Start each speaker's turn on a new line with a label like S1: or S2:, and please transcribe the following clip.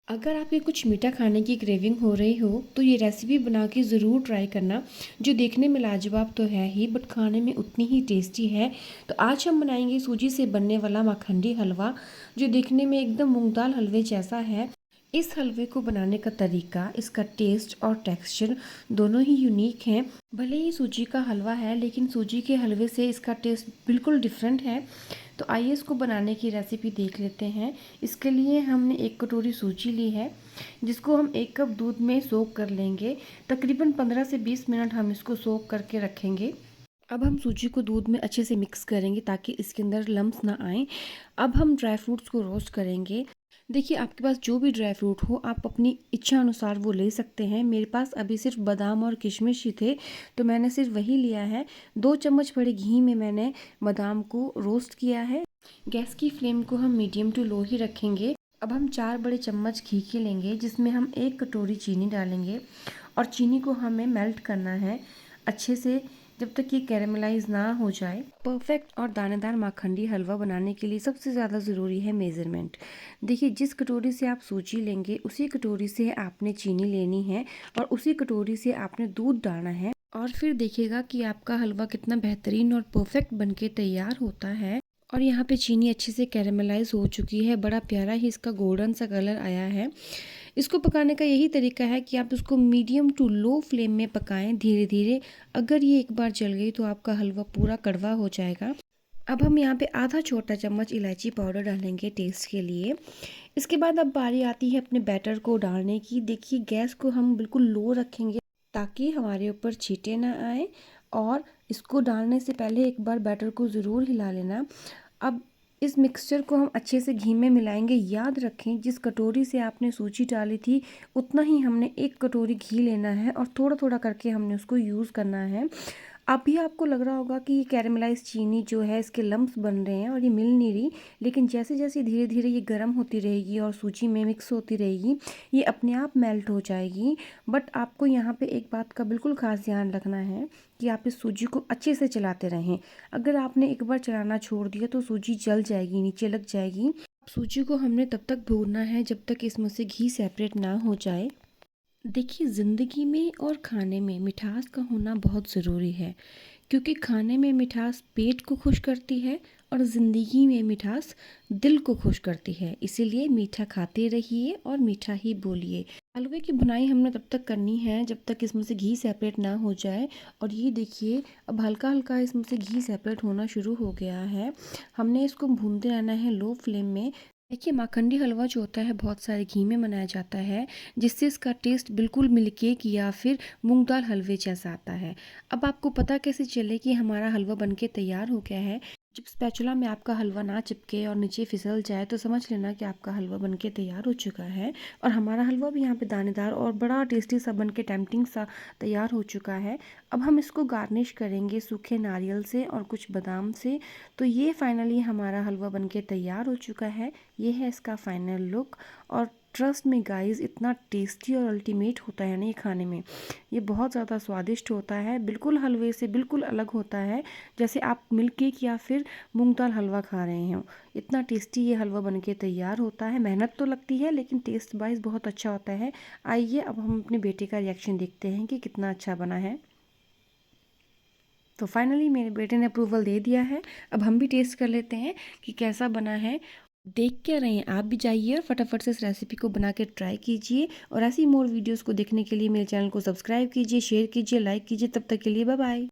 S1: अगर आपके कुछ मीठा खाने की क्रेविंग हो रही हो तो ये रेसिपी बना के ज़रूर ट्राई करना। जो देखने में लाजवाब तो है ही बट खाने में उतनी ही टेस्टी है। तो आज हम बनाएंगे सूजी से बनने वाला मखंडी हलवा, जो देखने में एकदम मूंग दाल हलवे जैसा है। इस हलवे को बनाने का तरीका, इसका टेस्ट और टेक्सचर दोनों ही यूनिक हैं। भले ही सूजी का हलवा है लेकिन सूजी के हलवे से इसका टेस्ट बिल्कुल डिफरेंट है। तो आइए इसको बनाने की रेसिपी देख लेते हैं। इसके लिए हमने 1 कटोरी सूजी ली है, जिसको हम 1 कप दूध में सोक कर लेंगे। तकरीबन 15 से 20 मिनट हम इसको सोक करके रखेंगे। अब हम सूजी को दूध में अच्छे से मिक्स करेंगे ताकि इसके अंदर लम्स ना आए। अब हम ड्राई फ्रूट्स को रोस्ट करेंगे। देखिए, आपके पास जो भी ड्राई फ्रूट हो आप अपनी इच्छा अनुसार वो ले सकते हैं। मेरे पास अभी सिर्फ बादाम और किशमिश ही थे तो मैंने सिर्फ वही लिया है। 2 चम्मच बड़े घी में मैंने बादाम को रोस्ट किया है। गैस की फ्लेम को हम मीडियम टू लो ही रखेंगे। अब हम 4 बड़े चम्मच घी के लेंगे, जिसमें हम 1 कटोरी चीनी डालेंगे और चीनी को हमें मेल्ट करना है अच्छे से, जब तक ये कैरेमलाइज ना हो जाए। परफेक्ट और दानेदार माखंडी हलवा बनाने के लिए सबसे ज़्यादा ज़रूरी है मेज़रमेंट। देखिए, जिस कटोरी से आप सूजी लेंगे उसी कटोरी से आपने चीनी लेनी है और उसी कटोरी से आपने दूध डालना है। और फिर देखिएगा कि आपका हलवा कितना बेहतरीन और परफेक्ट बनके तैयार होता है। और यहाँ पे चीनी अच्छे से कैरेमलाइज हो चुकी है, बड़ा प्यारा ही इसका गोल्डन सा कलर आया है। इसको पकाने का यही तरीका है कि आप इसको मीडियम टू लो फ्लेम में पकाएं धीरे धीरे। अगर ये एक बार जल गई तो आपका हलवा पूरा कड़वा हो जाएगा। अब हम यहाँ पे आधा छोटा चम्मच इलायची पाउडर डालेंगे टेस्ट के लिए। इसके बाद अब बारी आती है अपने बैटर को डालने की। देखिए, गैस को हम बिल्कुल लो रखेंगे ताकि हमारे ऊपर छींटे ना आए। और इसको डालने से पहले एक बार बैटर को ज़रूर हिला लेना। अब इस मिक्सचर को हम अच्छे से घी में मिलाएंगे। याद रखें, जिस कटोरी से आपने सूजी डाली थी उतना ही हमने 1 कटोरी घी लेना है और थोड़ा थोड़ा करके हमने उसको यूज़ करना है। अभी आपको लग रहा होगा कि ये कैरेमलाइज चीनी जो है इसके लम्प्स बन रहे हैं और ये मिल नहीं रही, लेकिन जैसे जैसे धीरे धीरे ये गर्म होती रहेगी और सूजी में मिक्स होती रहेगी, ये अपने आप मेल्ट हो जाएगी। बट आपको यहाँ पे एक बात का बिल्कुल खास ध्यान रखना है कि आप इस सूजी को अच्छे से चलाते रहें। अगर आपने एक बार चलाना छोड़ दिया तो सूजी जल जाएगी, नीचे लग जाएगी। सूजी को हमने तब तक भूनना है जब तक इसमें से घी सेपरेट ना हो जाए। देखिए, ज़िंदगी में और खाने में मिठास का होना बहुत ज़रूरी है, क्योंकि खाने में मिठास पेट को खुश करती है और ज़िंदगी में मिठास दिल को खुश करती है। इसीलिए मीठा खाते रहिए और मीठा ही बोलिए। हलवे की बुनाई हमने तब तक करनी है जब तक इसमें से घी सेपरेट ना हो जाए। और ये देखिए, अब हल्का हल्का इसमें से घी सेपरेट होना शुरू हो गया है। हमने इसको भूनते रहना है लो फ्लेम में। देखिए, माखंडी हलवा जो होता है बहुत सारे घी में बनाया जाता है, जिससे इसका टेस्ट बिल्कुल मिल्क केक या फिर मूंग दाल हलवे जैसा आता है। अब आपको पता कैसे चले कि हमारा हलवा बनके तैयार हो गया है? जब स्पैचुला में आपका हलवा ना चिपके और नीचे फिसल जाए तो समझ लेना कि आपका हलवा बनके तैयार हो चुका है। और हमारा हलवा भी यहाँ पे दानेदार और बड़ा टेस्टी सा बनके टेम्पटिंग सा तैयार हो चुका है। अब हम इसको गार्निश करेंगे सूखे नारियल से और कुछ बादाम से। तो ये फाइनली हमारा हलवा बनके तैयार हो चुका है। ये है इसका फाइनल लुक। और ट्रस्ट में गाइस, इतना टेस्टी और अल्टीमेट होता है ना ये खाने में। ये बहुत ज़्यादा स्वादिष्ट होता है, बिल्कुल हलवे से बिल्कुल अलग होता है, जैसे आप मिल्क केक या फिर मूंग दाल हलवा खा रहे हो। इतना टेस्टी ये हलवा बनके तैयार होता है। मेहनत तो लगती है लेकिन टेस्ट वाइज बहुत अच्छा होता है। आइए अब हम अपने बेटे का रिएक्शन देखते हैं कि कितना अच्छा बना है। तो फाइनली मेरे बेटे ने अप्रूवल दे दिया है। अब हम भी टेस्ट कर लेते हैं कि कैसा बना है। देख क्या रहे हैं, आप भी जाइए और फटाफट से इस रेसिपी को बना के ट्राई कीजिए। और ऐसी मोर वीडियोस को देखने के लिए मेरे चैनल को सब्सक्राइब कीजिए, शेयर कीजिए, लाइक कीजिए। तब तक के लिए बाय बाय।